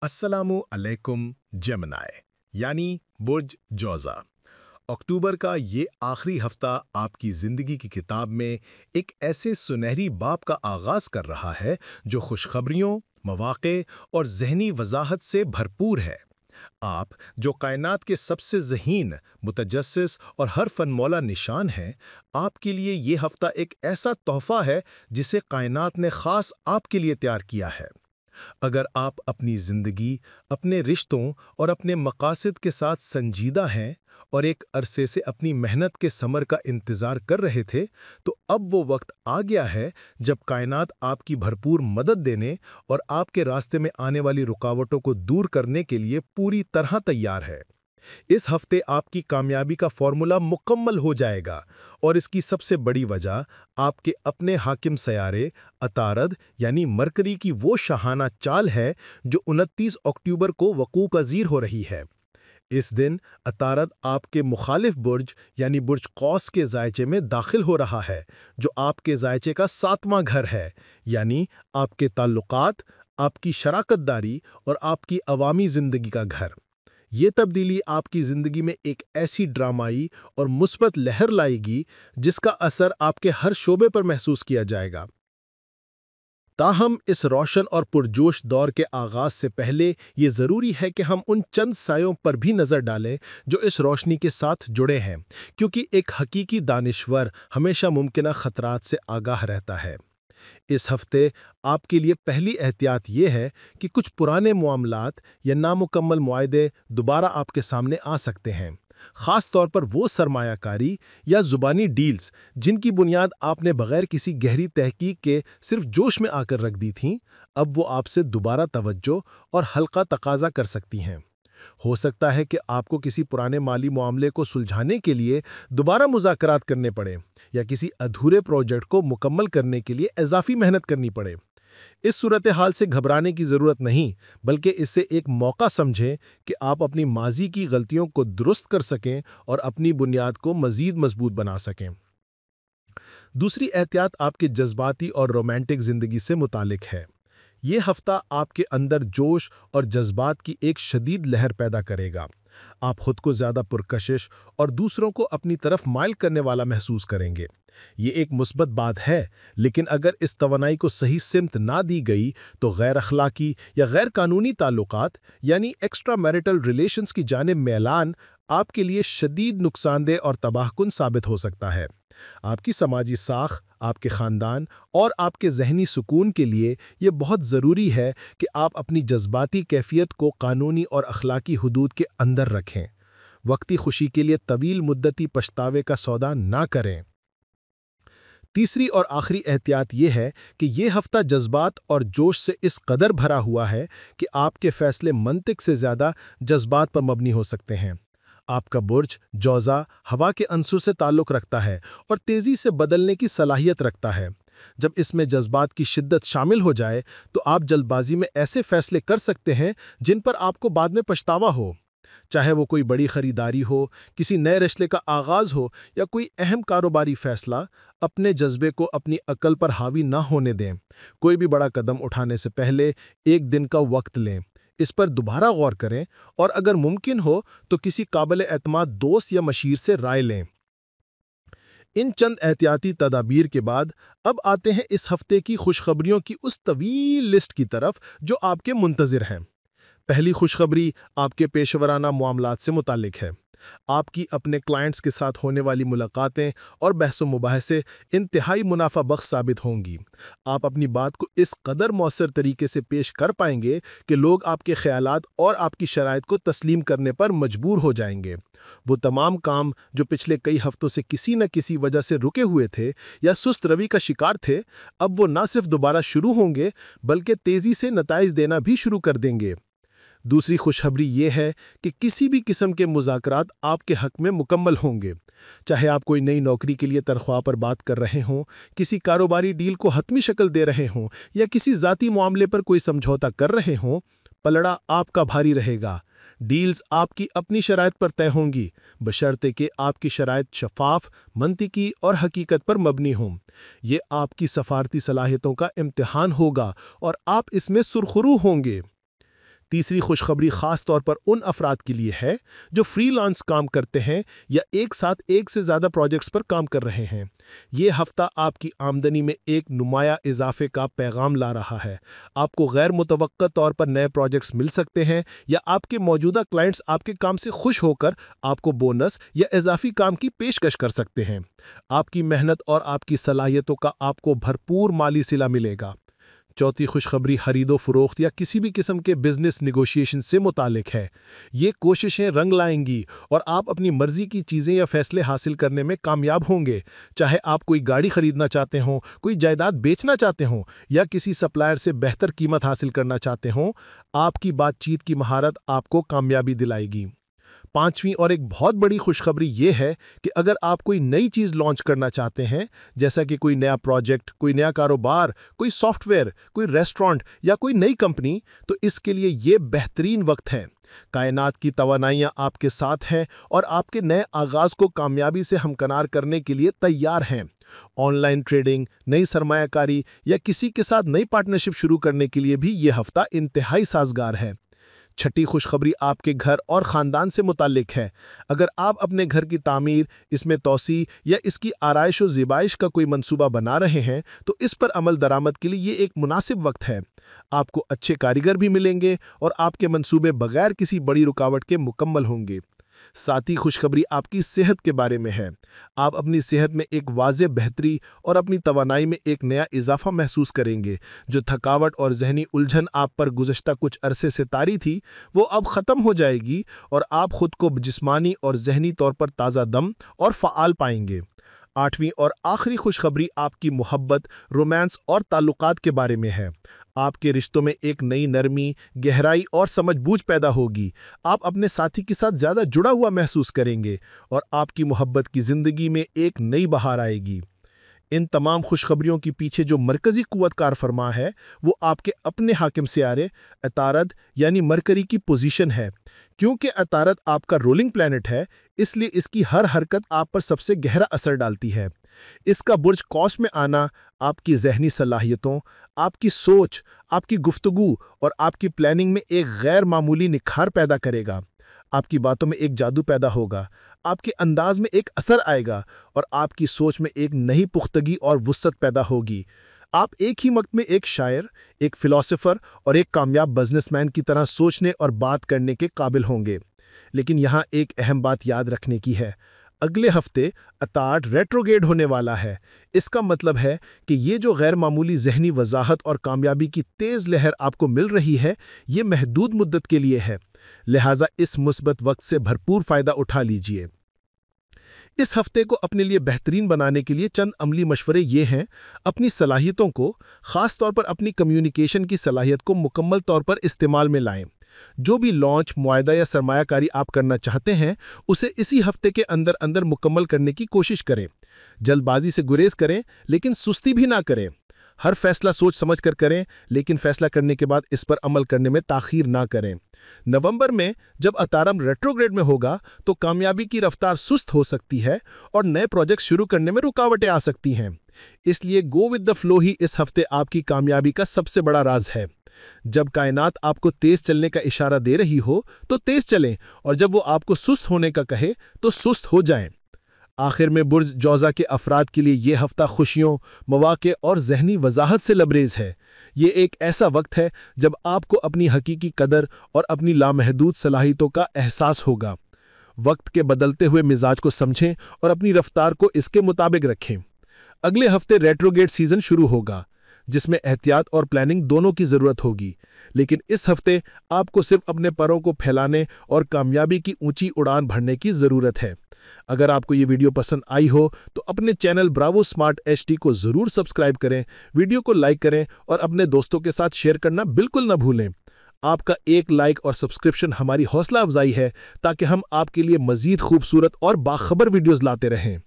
अस्सलामु अलैकुम जेमिनी यानी बुर्ज जोज़ा। अक्टूबर का ये आखिरी हफ्ता आपकी ज़िंदगी की किताब में एक ऐसे सुनहरी बाब का आगाज़ कर रहा है जो खुशखबरियों, मौक़े और ज़हनी वज़ाहत से भरपूर है। आप जो कायनात के सबसे ज़हीन, मुतजस्सिस और हर फनमौला निशान हैं, आपके लिए ये हफ्ता एक ऐसा तोहफ़ा है जिसे कायनात ने ख़ास आपके लिए तैयार किया है। अगर आप अपनी ज़िंदगी, अपने रिश्तों और अपने मकासद के साथ संजीदा हैं और एक अरसे से अपनी मेहनत के समर का इंतज़ार कर रहे थे, तो अब वो वक्त आ गया है जब कायनात आपकी भरपूर मदद देने और आपके रास्ते में आने वाली रुकावटों को दूर करने के लिए पूरी तरह तैयार है। इस हफ्ते आपकी कामयाबी का फॉर्मूला मुकम्मल हो जाएगा और इसकी सबसे बड़ी वजह आपके अपने हाकिम सयारे अतारद यानी मरकरी की वो शाहाना चाल है जो 29 अक्टूबर को वकूअ पज़ीर हो रही है। इस दिन अतारद आपके मुखालिफ बुर्ज यानी बुर्ज कौस के ज़ायचे में दाखिल हो रहा है, जो आपके ज़ायचे का 7वां घर है, यानी आपके ताल्लुकात, आपकी शराकतदारी और आपकी अवामी ज़िंदगी का घर। ये तब्दीली आपकी ज़िंदगी में एक ऐसी ड्रामाई और मुस्बत लहर लाएगी जिसका असर आपके हर शोबे पर महसूस किया जाएगा। ताहम इस रोशन और पुरजोश दौर के आगाज़ से पहले ये ज़रूरी है कि हम उन चंद सायों पर भी नज़र डालें जो इस रोशनी के साथ जुड़े हैं, क्योंकि एक हकीकी दानिश्वर हमेशा मुमकिना ख़तरात से आगाह रहता है। इस हफ्ते आपके लिए पहली एहतियात ये है कि कुछ पुराने मामलात या नामुकम्मल मुआहदे दोबारा आपके सामने आ सकते हैं, ख़ास तौर पर वो सरमायाकारी या ज़ुबानी डील्स जिनकी बुनियाद आपने बग़ैर किसी गहरी तहकीक के सिर्फ जोश में आकर रख दी थीं, अब वो आपसे दोबारा तवज्जो और हल्का तकाज़ा कर सकती हैं। हो सकता है कि आपको किसी पुराने माली मामले को सुलझाने के लिए दोबारा मुज़ाकरात करने पड़े या किसी अधूरे प्रोजेक्ट को मुकम्मल करने के लिए इजाफी मेहनत करनी पड़े। इस सूरत हाल से घबराने की ज़रूरत नहीं, बल्कि इसे एक मौका समझें कि आप अपनी माजी की गलतियों को दुरुस्त कर सकें और अपनी बुनियाद को मज़ीद मजबूत बना सकें। दूसरी एहतियात आपके जज्बाती और रोमांटिक ज़िंदगी से मुतालिक है। ये हफ्ता आपके अंदर जोश और जज्बात की एक शदीद लहर पैदा करेगा। आप खुद को ज़्यादा पुरकशिश और दूसरों को अपनी तरफ माइल करने वाला महसूस करेंगे। ये एक मुस्बत बात है, लेकिन अगर इस तवानाई को सही सिमत ना दी गई तो गैर अखलाकी या गैर कानूनी ताल्लुकात यानी एक्स्ट्रा मैरिटल रिलेशंस की जानिब मैलान आपके लिए शदीद नुकसानदेह और तबाहकुन साबित हो सकता है। आपकी समाजी साख, आपके ख़ानदान और आपके ज़हनी सुकून के लिए ये बहुत ज़रूरी है कि आप अपनी जज्बाती कैफियत को कानूनी और अखलाकी हदूद के अंदर रखें। वक्ती खुशी के लिए तवील मुद्दती पछतावे का सौदा ना करें। तीसरी और आखिरी एहतियात ये है कि ये हफ्ता जज्बात और जोश से इस कदर भरा हुआ है कि आपके फ़ैसले मंतिक से ज़्यादा जज्बात पर मबनी हो सकते हैं। आपका बुर्ज जोज़ा हवा के अंसुर से ताल्लुक़ रखता है और तेज़ी से बदलने की सलाहियत रखता है। जब इसमें जज्बात की शिद्दत शामिल हो जाए तो आप जल्दबाजी में ऐसे फ़ैसले कर सकते हैं जिन पर आपको बाद में पछतावा हो। चाहे वो कोई बड़ी ख़रीदारी हो, किसी नए रिश्ते का आगाज़ हो या कोई अहम कारोबारी फ़ैसला, अपने जज्बे को अपनी अक्ल पर हावी ना होने दें। कोई भी बड़ा कदम उठाने से पहले एक दिन का वक्त लें, इस पर दोबारा गौर करें और अगर मुमकिन हो तो किसी काबिल एतमाद दोस्त या मशीर से राय लें। इन चंद एहतियाती तदाबीर के बाद अब आते हैं इस हफ्ते की खुशखबरियों की उस तवील लिस्ट की तरफ जो आपके मुंतज़िर हैं। पहली खुशखबरी आपके पेशेवराना मामलात से मुतालिक है। आपकी अपने क्लाइंट्स के साथ होने वाली मुलाकातें और बहस मुबाहसे इंतहाई मुनाफा बख्श साबित होंगी। आप अपनी बात को इस कदर मौसर तरीके से पेश कर पाएंगे कि लोग आपके ख्यालात और आपकी शराइत को तस्लीम करने पर मजबूर हो जाएंगे। वो तमाम काम जो पिछले कई हफ्तों से किसी न किसी वजह से रुके हुए थे या सुस्त रवि का शिकार थे, अब वो न सिर्फ दोबारा शुरू होंगे बल्कि तेज़ी से नताइज देना भी शुरू कर देंगे। दूसरी खुशखबरी ये है कि किसी भी किस्म के मुज़ाकरात आपके हक़ में मुकम्मल होंगे। चाहे आप कोई नई नौकरी के लिए तनख्वाह पर बात कर रहे हों, किसी कारोबारी डील को हतमी शक्ल दे रहे हों या किसी ज़ाती मामले पर कोई समझौता कर रहे हों, पलड़ा आपका भारी रहेगा। डील्स आपकी अपनी शराइत पर तय होंगी, बशर्ते कि आपकी शराइत शफाफ, मंतिकी और हकीकत पर मबनी हों। ये आपकी सफारती सलाहियतों का इम्तिहान होगा और आप इसमें सुरखरू होंगे। तीसरी खुशखबरी खास तौर पर उन अफराद के लिए है जो फ्रीलांस काम करते हैं या एक साथ एक से ज़्यादा प्रोजेक्ट्स पर काम कर रहे हैं। ये हफ्ता आपकी आमदनी में एक नुमाया इजाफे का पैगाम ला रहा है। आपको गैर मुतवक्का तौर पर नए प्रोजेक्ट्स मिल सकते हैं या आपके मौजूदा क्लाइंट्स आपके काम से खुश होकर आपको बोनस या इजाफी काम की पेशकश कर सकते हैं। आपकी मेहनत और आपकी सलाहियतों का आपको भरपूर माली सिला मिलेगा। चौथी खुशखबरी खरीदो फरोख्त या किसी भी किस्म के बिजनेस निगोशिएशन से मुतालिक है। ये कोशिशें रंग लाएंगी और आप अपनी मर्जी की चीज़ें या फैसले हासिल करने में कामयाब होंगे। चाहे आप कोई गाड़ी खरीदना चाहते हों, कोई जायदाद बेचना चाहते हों या किसी सप्लायर से बेहतर कीमत हासिल करना चाहते हों, आपकी बातचीत की महारत आपको कामयाबी दिलाएगी। पांचवीं और एक बहुत बड़ी खुशखबरी ये है कि अगर आप कोई नई चीज़ लॉन्च करना चाहते हैं, जैसा कि कोई नया प्रोजेक्ट, कोई नया कारोबार, कोई सॉफ्टवेयर, कोई रेस्टोरेंट या कोई नई कंपनी, तो इसके लिए ये बेहतरीन वक्त है। कायनात की तवानाइयाँ आपके साथ हैं और आपके नए आगाज़ को कामयाबी से हमकनार करने के लिए तैयार हैं। ऑनलाइन ट्रेडिंग, नई सरमायाकारी या किसी के साथ नई पार्टनरशिप शुरू करने के लिए भी ये हफ्ता इंतहाई साजगार है। छठी खुशखबरी आपके घर और ख़ानदान से मुताल्लिक है। अगर आप अपने घर की तामीर, इसमें तौसी या इसकी आराइश व ज़िबाइश का कोई मंसूबा बना रहे हैं, तो इस पर अमल दरामद के लिए ये एक मुनासिब वक्त है। आपको अच्छे कारीगर भी मिलेंगे और आपके मंसूबे बगैर किसी बड़ी रुकावट के मुकम्मल होंगे। सातवीं खुशखबरी आपकी सेहत के बारे में है। आप अपनी सेहत में एक वाज़ेह बेहतरी और अपनी तवानाई में एक नया इजाफा महसूस करेंगे। जो थकावट और जहनी उलझन आप पर गुज़श्ता कुछ अरसे से तारी थी, वो अब ख़त्म हो जाएगी और आप खुद को जिस्मानी और जहनी तौर पर ताज़ा दम और फ़आल पाएंगे। आठवीं और आखिरी खुशखबरी आपकी मोहब्बत, रोमांस और ताल्लुकात के बारे में है। आपके रिश्तों में एक नई नरमी, गहराई और समझबूझ पैदा होगी। आप अपने साथी के साथ ज़्यादा जुड़ा हुआ महसूस करेंगे और आपकी मोहब्बत की ज़िंदगी में एक नई बहार आएगी। इन तमाम खुशखबरियों के पीछे जो मरकज़ी कुव्वत कार फरमा है, वो आपके अपने हाकिम सियारे अतारद यानी मरकरी की पोजीशन है। क्योंकि अतारद आपका रोलिंग प्लैनेट है, इसलिए इसकी हर हरकत आप पर सबसे गहरा असर डालती है। इसका बुर्ज कौस में आना आपकी जहनी सलाहियतों, आपकी सोच, आपकी गुफ्तगू और आपकी प्लानिंग में एक गैर मामूली निखार पैदा करेगा। आपकी बातों में एक जादू पैदा होगा, आपके अंदाज में एक असर आएगा और आपकी सोच में एक नई पुख्तगी और वुसअत पैदा होगी। आप एक ही वक्त में एक शायर, एक फ़िलॉसफ़र और एक कामयाब बिजनेसमैन की तरह सोचने और बात करने के काबिल होंगे। लेकिन यहाँ एक अहम बात याद रखने की है। अगले हफ्ते अतार्ड रेट्रोगेड होने वाला है। इसका मतलब है कि ये जो गैर मामूली जहनी वजाहत और कामयाबी की तेज़ लहर आपको मिल रही है, ये महदूद मुद्दत के लिए है। लिहाजा इस मुस्बत वक्त से भरपूर फ़ायदा उठा लीजिए। इस हफ्ते को अपने लिए बेहतरीन बनाने के लिए चंद अमली मशवरे ये हैं। अपनी सलाहियतों को, ख़ास तौर पर अपनी कम्युनिकेशन की सलाहियत को मुकम्मल तौर पर इस्तेमाल में लाएं। जो भी लॉन्च, मुआहदा या सरमायाकारी आप करना चाहते हैं, उसे इसी हफ्ते के अंदर अंदर मुकम्मल करने की कोशिश करें। जल्दबाजी से गुरेज करें, लेकिन सुस्ती भी ना करें। हर फैसला सोच समझ कर करें, लेकिन फैसला करने के बाद इस पर अमल करने में ताख़ीर ना करें। नवंबर में जब अतारम रेट्रोग्रेड में होगा, तो कामयाबी की रफ्तार सुस्त हो सकती है और नए प्रोजेक्ट शुरू करने में रुकावटें आ सकती हैं। इसलिए गो विद द फ्लो ही इस हफ्ते आपकी कामयाबी का सबसे बड़ा राज है। जब कायनात आपको तेज चलने का इशारा दे रही हो, तो तेज चलें और जब वो आपको सुस्त होने का कहे, तो सुस्त हो जाएं। आखिर में बुर्ज जौज़ा के अफराद के लिए ये हफ्ता खुशियों, मौक़े और जहनी वजाहत से लबरेज है। ये एक ऐसा वक्त है जब आपको अपनी हकीकी कदर और अपनी लामहदूद सलाहियतों का एहसास होगा। वक्त के बदलते हुए मिजाज को समझें और अपनी रफ्तार को इसके मुताबिक रखें। अगले हफ्ते रेट्रोगेड सीज़न शुरू होगा, जिसमें एहतियात और प्लानिंग दोनों की ज़रूरत होगी। लेकिन इस हफ्ते आपको सिर्फ अपने परों को फैलाने और कामयाबी की ऊंची उड़ान भरने की ज़रूरत है। अगर आपको ये वीडियो पसंद आई हो, तो अपने चैनल ब्रावो स्मार्ट HD को ज़रूर सब्सक्राइब करें, वीडियो को लाइक करें और अपने दोस्तों के साथ शेयर करना बिल्कुल न भूलें। आपका एक लाइक और सब्सक्रिप्शन हमारी हौसला अफजाई है, ताकि हम आपके लिए मज़ीद खूबसूरत और बाखबर वीडियोज़ लाते रहें।